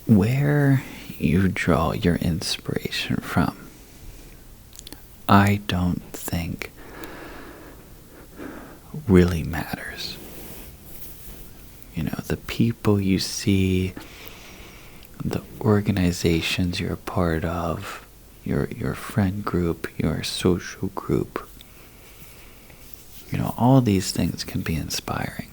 where you draw your inspiration from, I don't think really matters. The people you see, the organizations you're a part of, your friend group, your social group, all these things can be inspiring.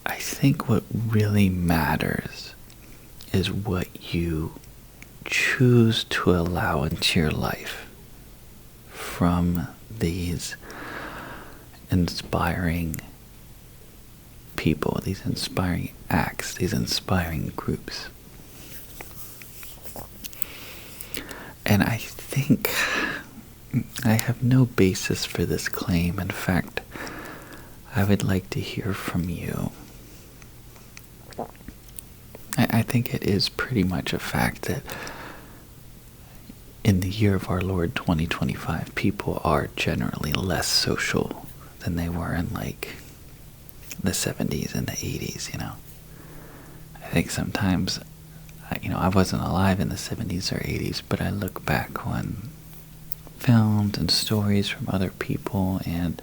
I think what really matters is what you choose to allow into your life from these inspiring people, these inspiring acts, these inspiring groups. And I think I have no basis for this claim. In fact, I would like to hear from you. I think it is pretty much a fact that in the year of our Lord 2025, people are generally less social than they were in like the 70s and the 80s, I think sometimes, I wasn't alive in the 70s or 80s, but I look back on films and stories from other people, and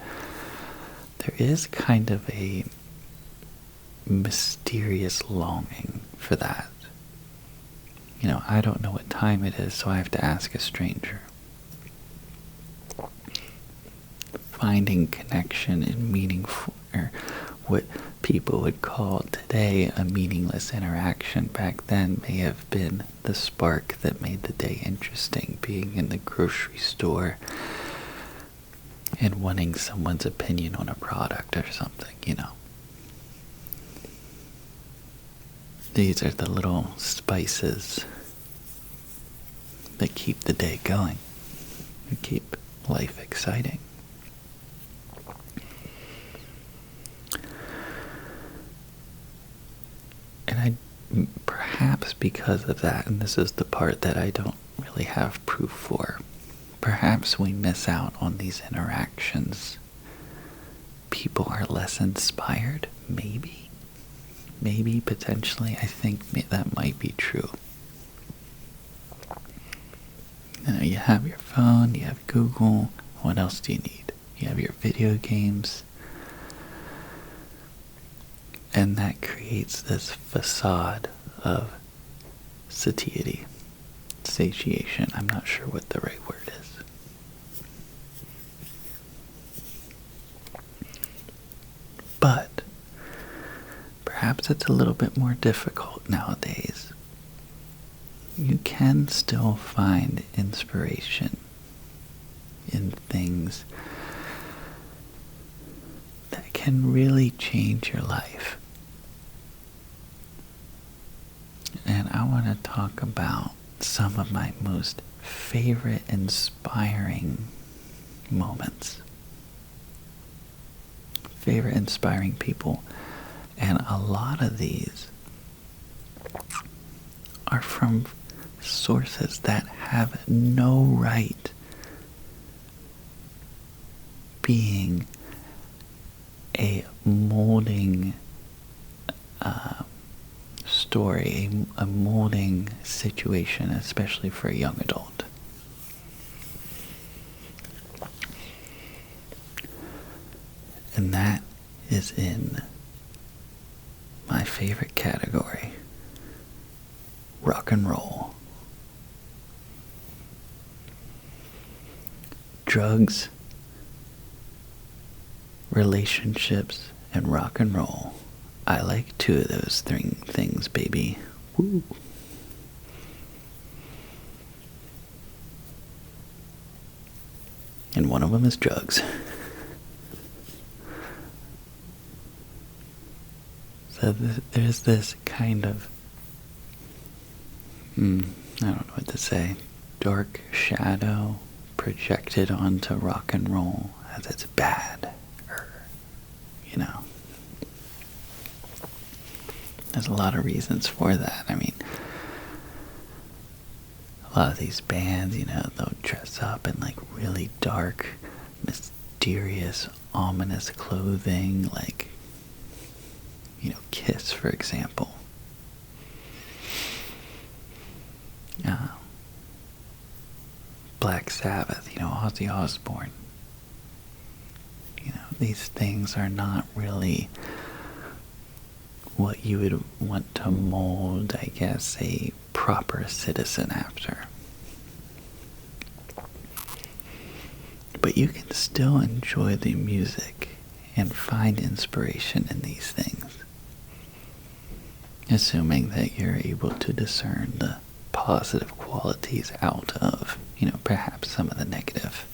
there is kind of a mysterious longing for that. I don't know what time it is, so I have to ask a stranger. Finding connection and meaningful, or what people would call today a meaningless interaction, back then may have been the spark that made the day interesting. Being in the grocery store and wanting someone's opinion on a product or something, These are the little spices that keep the day going and keep life exciting. And perhaps because of that, and this is the part that I don't really have proof for, perhaps we miss out on these interactions. People are less inspired, maybe, potentially. I think that might be true. You have your phone, you have Google, what else do you need? You have your video games, and that creates this facade of satiety, satiation. I'm not sure what the right word is. But perhaps it's a little bit more difficult nowadays. You can still find inspiration in things that can really change your life. And I want to talk about some of my most favorite inspiring moments. Favorite inspiring people. And a lot of these are from sources that have no right being a molding story, a molding situation, especially for a young adult. And that is in my favorite category, rock and roll. Drugs, relationships, and rock and roll. I like two of those things, baby. Woo. And one of them is drugs. So there's this kind of, I don't know what to say, dark shadow projected onto rock and roll as it's bad, There's a lot of reasons for that. I mean, a lot of these bands, they'll dress up in like really dark, mysterious, ominous clothing, like, Kiss, for example. Black Sabbath, Ozzy Osbourne. These things are not really what you would want to mold, I guess, a proper citizen after. But you can still enjoy the music and find inspiration in these things, assuming that you're able to discern the positive qualities out of, perhaps some of the negative.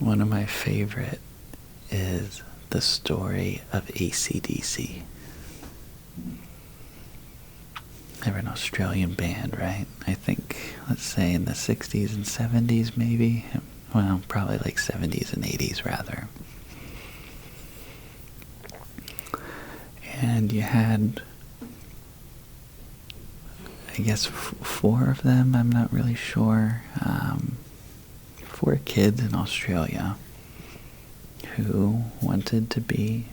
One of my favorite is the story of AC/DC. They were an Australian band, right? I think, let's say in the 60s and 70s maybe. Well, probably like 70s and 80s rather. And you had, I guess, 4 of them, I'm not really sure. 4 kids in Australia who wanted to be,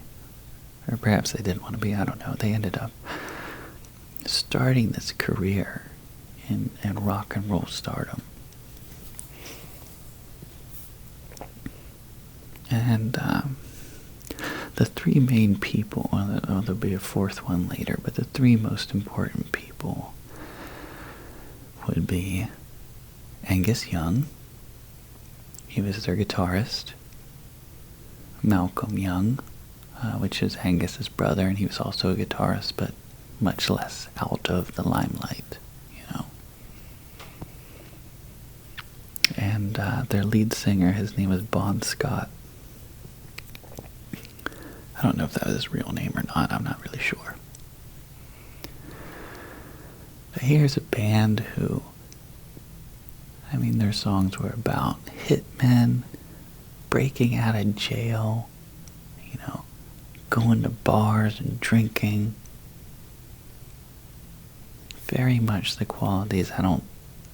or perhaps they didn't want to be, I don't know. They ended up starting this career in rock and roll stardom. And the 3 main people, there'll be a 4th one later, but the 3 most important people would be Angus Young. He was their guitarist. Malcolm Young, which is Angus's brother, and he was also a guitarist, but much less out of the limelight, And their lead singer, his name was Bon Scott. I don't know if that was his real name or not, I'm not really sure. But here's a band who, their songs were about hitmen, breaking out of jail, going to bars and drinking. Very much the qualities I don't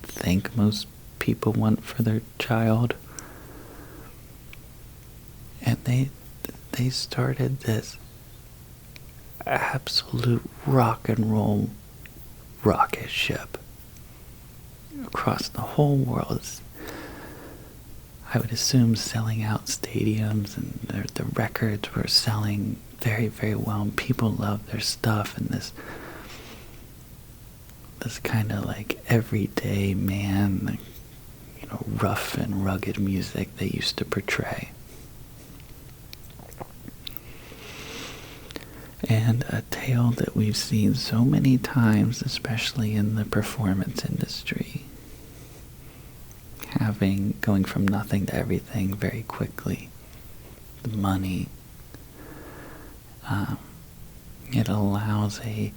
think most people want for their child. And they started this absolute rock and roll rocket ship across the whole world. I would assume selling out stadiums, and the records were selling very, very well, and people loved their stuff, and this kind of like everyday man, rough and rugged music they used to portray. And a tale that we've seen so many times, especially in the performance industry. Going from nothing to everything very quickly. The money. It allows a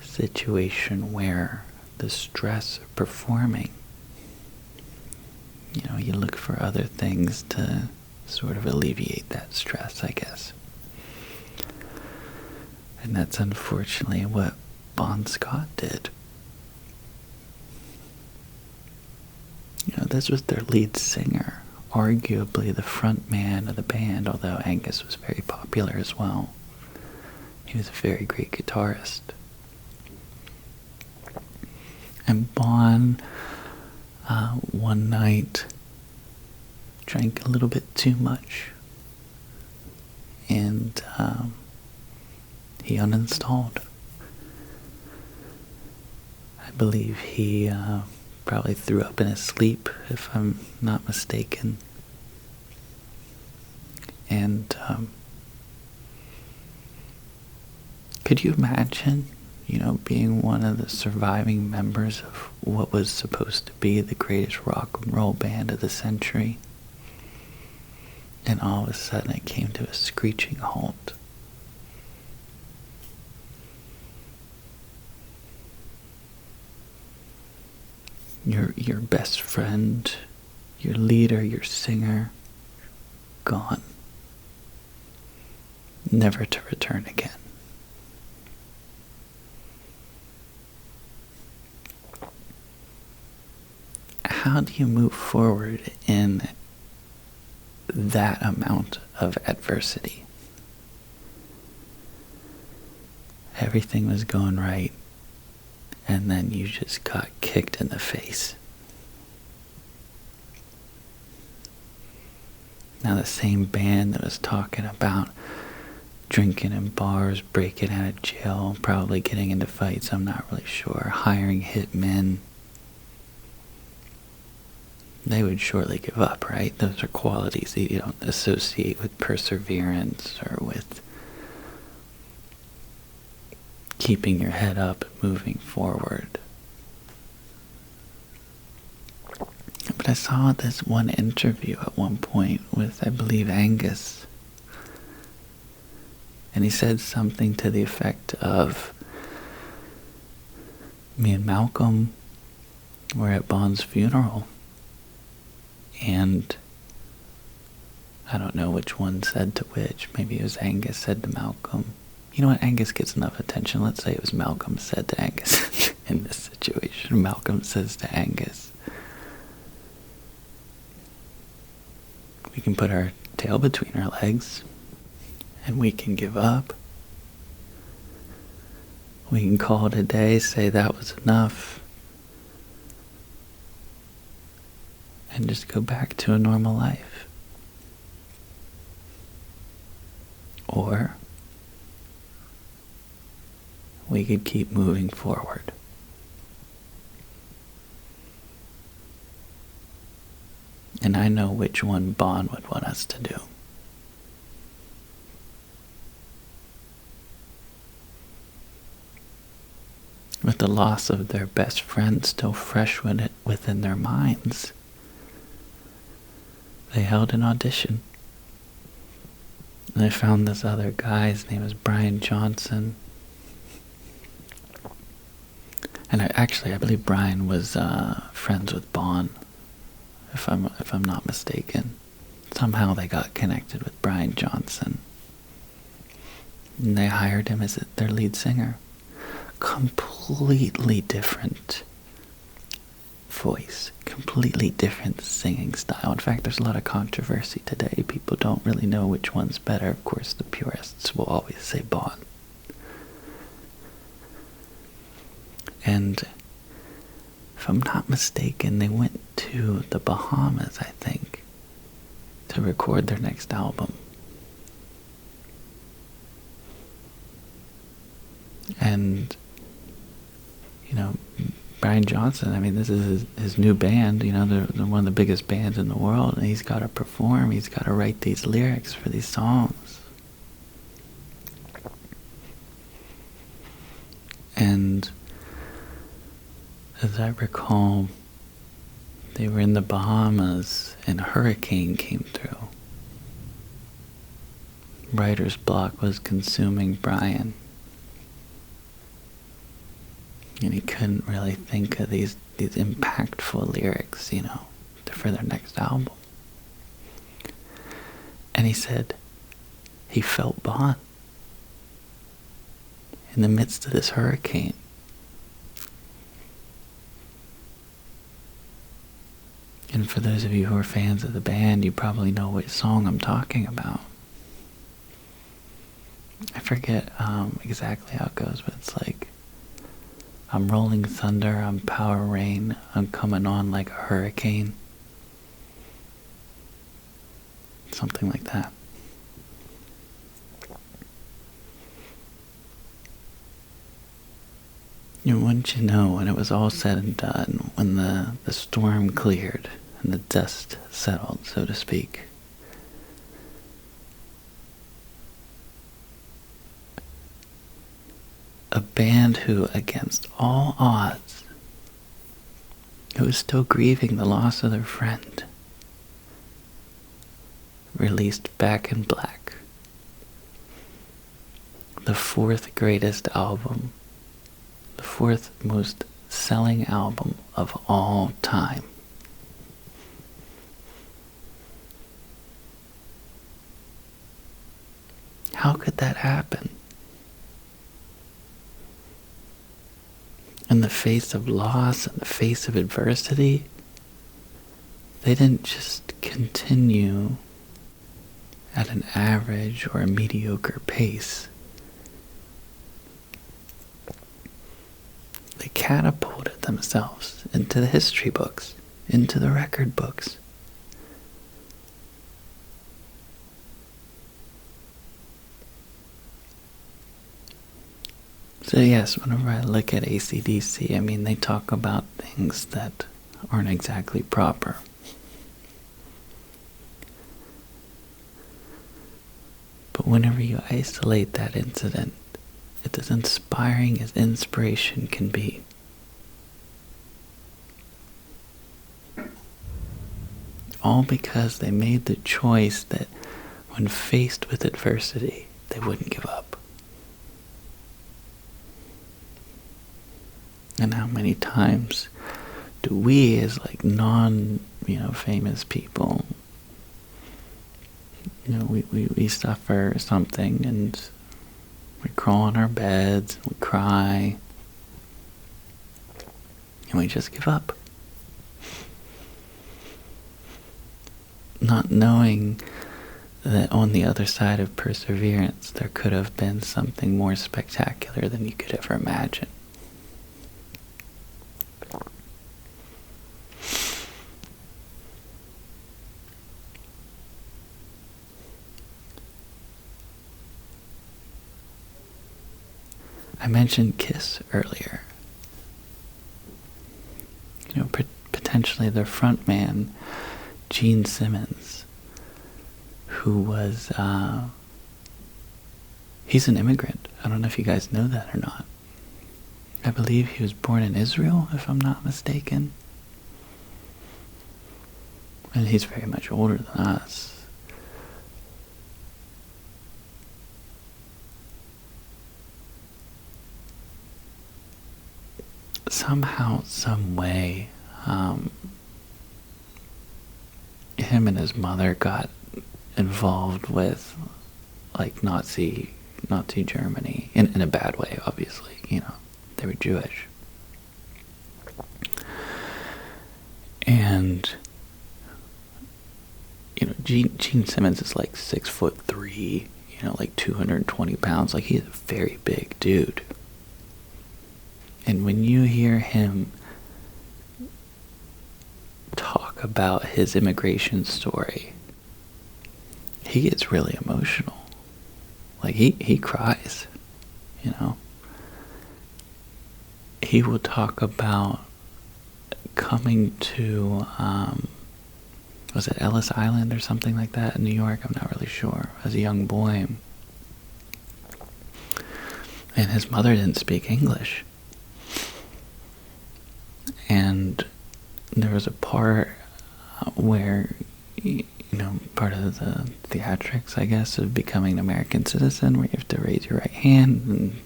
situation where the stress of performing, you look for other things to sort of alleviate that stress, I guess. And that's unfortunately what Bon Scott did. This was their lead singer, arguably the front man of the band, although Angus was very popular as well. He was a very great guitarist. And Bon, one night, drank a little bit too much, and he uninstalled. I believe he probably threw up in his sleep, if I'm not mistaken. And could you imagine, being one of the surviving members of what was supposed to be the greatest rock and roll band of the century, and all of a sudden it came to a screeching halt? Your best friend, your leader, your singer, gone. Never to return again. How do you move forward in that amount of adversity. Everything was going right, and then you just got kicked in the face. Now the same band that was talking about drinking in bars, breaking out of jail, probably getting into fights, I'm not really sure, hiring hitmen, they would surely give up, right? Those are qualities that you don't associate with perseverance or with keeping your head up and moving forward. But I saw this one interview at one point with, I believe, Angus. And he said something to the effect of, me and Malcolm were at Bond's funeral. And I don't know which one said to which. Maybe it was Angus said to Malcolm. You know what? Angus gets enough attention. Let's say it was Malcolm said to Angus in this situation. Malcolm says to Angus, we can put our tail between our legs and we can give up. We can call it a day, say that was enough, and just go back to a normal life. Or we could keep moving forward. And I know which one Bond would want us to do. With the loss of their best friend still fresh within their minds, they held an audition. And they found this other guy, his name was Brian Johnson. And I believe Brian was friends with Bond, if I'm not mistaken. Somehow they got connected with Brian Johnson. And they hired him as their lead singer. Completely different voice, completely different singing style. In fact, there's a lot of controversy today. People don't really know which one's better. Of course, the purists will always say Bond. And if I'm not mistaken, they went to the Bahamas, I think, to record their next album. And, you know, Brian Johnson, I mean, this is his new band, you know, they're one of the biggest bands in the world, and he's got to perform, he's got to write these lyrics for these songs. And as I recall, they were in the Bahamas and a hurricane came through. Writer's block was consuming Brian. And he couldn't really think of these impactful lyrics, you know, for their next album. And he said he felt Bond in the midst of this hurricane. And for those of you who are fans of the band, you probably know which song I'm talking about. I forget exactly how it goes, but it's like, I'm rolling thunder, I'm power rain, I'm coming on like a hurricane. Something like that. And wouldn't you know, when it was all said and done, when the storm cleared and the dust settled, so to speak, a band who, against all odds, who was still grieving the loss of their friend, released Back in Black, the fourth greatest album, the fourth most selling album of all time. How could that happen? In the face of loss, in the face of adversity, they didn't just continue at an average or a mediocre pace, they catapulted themselves into the history books, into the record books. So yes, whenever I look at AC/DC, I mean, they talk about things that aren't exactly proper. But whenever you isolate that incident, it's as inspiring as inspiration can be. All because they made the choice that when faced with adversity, they wouldn't give up. And how many times do we, as like famous people, we suffer something and we crawl on our beds, we cry, and we just give up. Not knowing that on the other side of perseverance, there could have been something more spectacular than you could ever imagine. I mentioned Kiss earlier. Potentially their frontman, Gene Simmons, who was, he's an immigrant. I don't know if you guys know that or not. I believe he was born in Israel, if I'm not mistaken. And he's very much older than us. Somehow, some way, him and his mother got involved with like Nazi Germany in a bad way, obviously. They were Jewish. And Gene Simmons is like 6'3", like 220 pounds. Like, he's a very big dude. And when you hear him talk about his immigration story, he gets really emotional. Like, he cries, He will talk about coming to, was it Ellis Island or something like that in New York? I'm not really sure. As a young boy. And his mother didn't speak English. And there was a part where, part of the theatrics, I guess, of becoming an American citizen, where you have to raise your right hand and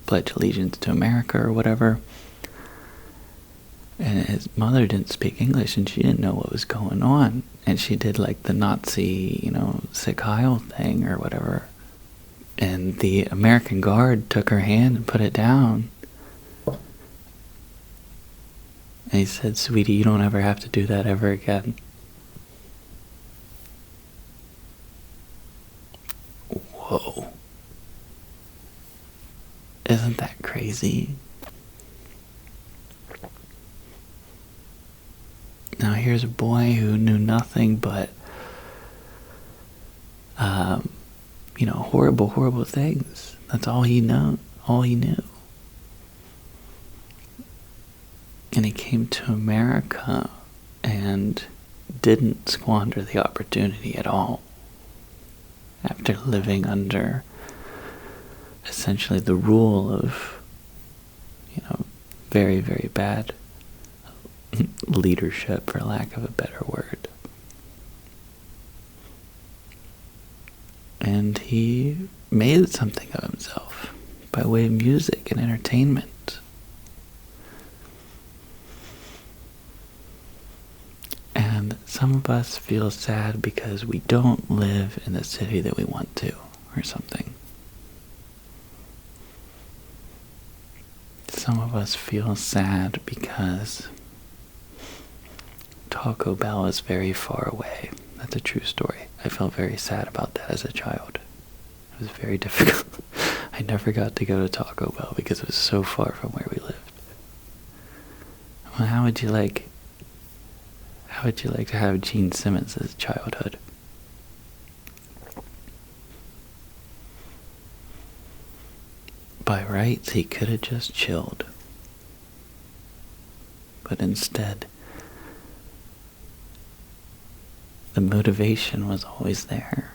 pledge allegiance to America or whatever. And his mother didn't speak English, and she didn't know what was going on. And she did like the Nazi, Sieg Heil thing or whatever. And the American guard took her hand and put it down. And he said, "Sweetie, you don't ever have to do that ever again." Whoa. Isn't that crazy? Now here's a boy who knew nothing but, horrible, horrible things. That's all he knew. And he came to America and didn't squander the opportunity at all. After living under essentially the rule of, very, very bad leadership, for lack of a better word. And he made something of himself by way of music and entertainment. And some of us feel sad because we don't live in the city that we want to, or something. Some of us feel sad because Taco Bell is very far away, That's a true story. I felt very sad about that as a child. It was very difficult. I never got to go to Taco Bell because it was so far from where we lived. Well, how would you like to have Gene Simmons' childhood? By rights, he could have just chilled. But instead, the motivation was always there.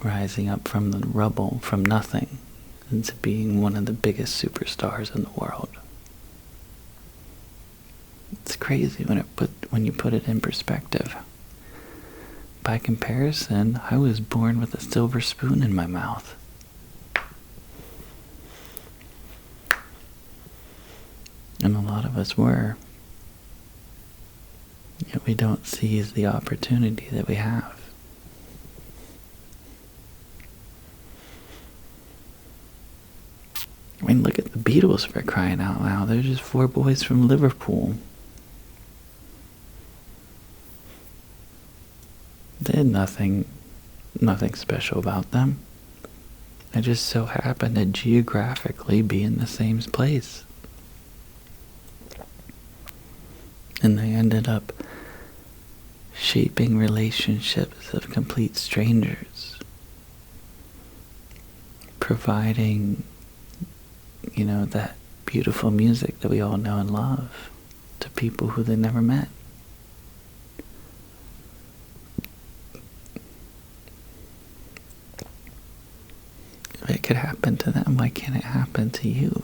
Rising up from the rubble, from nothing, into being one of the biggest superstars in the world. It's crazy when you put it in perspective. By comparison, I was born with a silver spoon in my mouth. And a lot of us were. Yet we don't seize the opportunity that we have. I mean, look at the Beatles, for crying out loud. They're just 4 boys from Liverpool. They had nothing special about them. They just so happened to geographically be in the same place. And they ended up shaping relationships of complete strangers. Providing, that beautiful music that we all know and love to people who they never met. If it could happen to them, why can't it happen to you?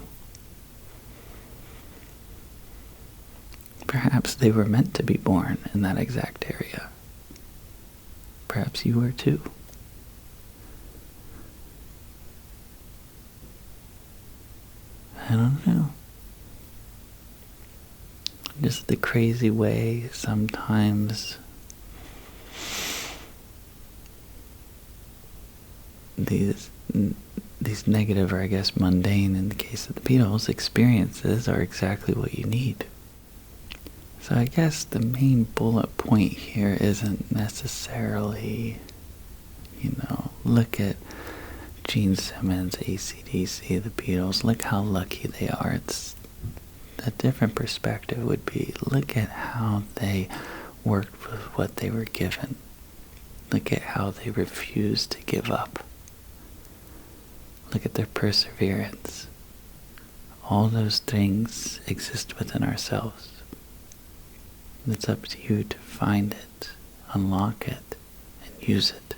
Perhaps they were meant to be born in that exact area. Perhaps you were too. I don't know. Just the crazy way sometimes these negative, or I guess mundane in the case of the Beatles, experiences are exactly what you need. So I guess the main bullet point here isn't necessarily, look at Gene Simmons, AC/DC, the Beatles, look how lucky they are. It's a different perspective would be, look at how they worked with what they were given. Look at how they refused to give up. Look at their perseverance. All those things exist within ourselves. It's up to you to find it, unlock it, and use it.